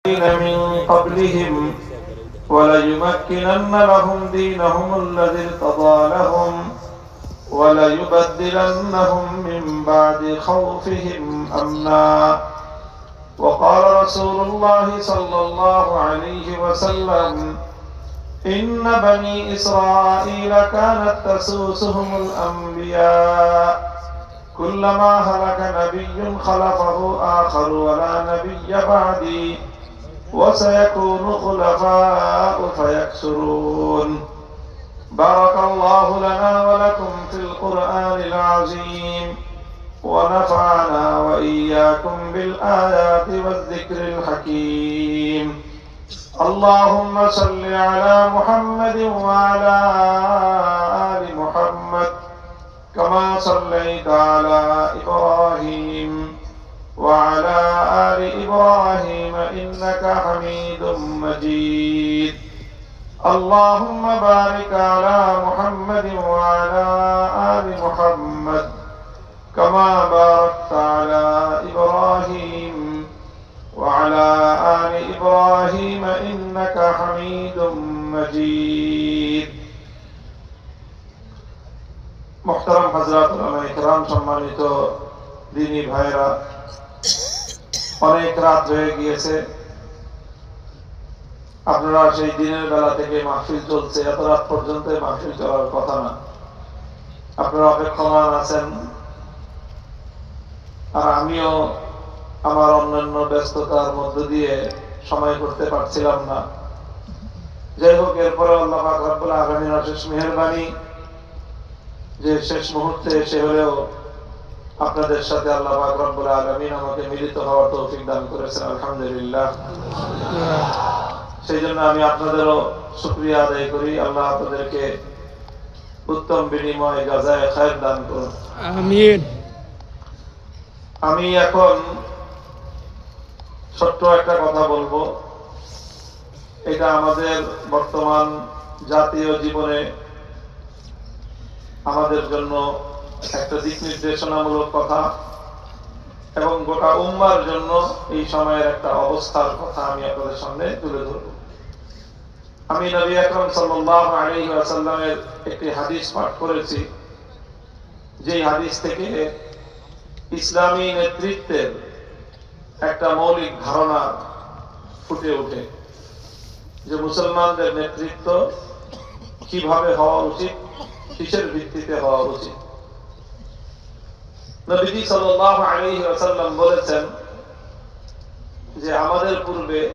من قبلهم وليمكنن لهم دينهم الذي ارتضى لهم وليبدلنهم من بعد خوفهم أمنا. وقال رسول الله صلى الله عليه وسلم: إن بني إسرائيل كانت تسوسهم الأنبياء كلما هلك نبي خلفه آخر ولا نبي بعدي وسيكون خلفاء فيكثرون. بارك الله لنا ولكم في القرآن العظيم ونفعنا وإياكم بالآيات والذكر الحكيم. اللهم صل على محمد وعلى آل محمد كما صليت على إبراهيم وعلى آل إبراهيم إنك حميد مجيد. اللهم بارك على محمد وعلى آل محمد كما باركت على إبراهيم وعلى آل إبراهيم إنك حميد مجيد. محترم حضرات উলামায়ে কেরাম, সম্মানিত দিনী ভাইরা, অনেক রাত হয়ে গিয়েছে। আপনারা সেই দিনের বেলা থেকে মাহফিল চলছে, এত রাত পর্যন্ত মাহফিল চলার কথা না। আপনারা অপেক্ষমান আছেন, আর আমিও আমার অন্যান্য ব্যস্ততার মধ্য দিয়ে সময় করতে পারছিলাম না। যাই হোক, এরপরে আল্লাহ পাক রব্বুল আলামিনের অশেষ মেহেরবানি যে শেষ মুহূর্তে এসে হলেও আপনাদের সাথে আল্লাহ পাক রব্বুল আলামিন আমাকে মিলিত হওয়ার তৌফিক দান করেছেন, আলহামদুলিল্লাহ। সেই জন্য আমি আপনাদেরও শুকরিয়া আদায় করি। আল্লাহ আপনাদেরকে উত্তম বিনিময় জাযায়ে খায়র দান করুন, আমিন। আমি এখন ছোট্ট একটা কথা বলবো। এটা আমাদের বর্তমান জাতীয় জীবনে আমাদের জন্য একটা দিক নির্দেশনামূলক কথা এবং গোটা উম্মার জন্য এই সময়ের একটা অবস্থার কথা আমি আপনাদের সামনে তুলে ধরব। আমি নবী আকরাম সাল্লাল্লাহু আলাইহি ওয়াসাল্লামের একটি হাদিস পাঠ করেছি, যেই হাদিস থেকে ইসলামী নেতৃত্বের একটা মৌলিক ধারণা ফুটে ওঠে যে মুসলমানদের নেতৃত্ব কিভাবে হওয়া উচিত, কিসের ভিত্তিতে হওয়া উচিত। নবীজি সাল্লাল্লাহু আলাইহি ওয়াসাল্লাম বলেছেন যে আমাদের পূর্বে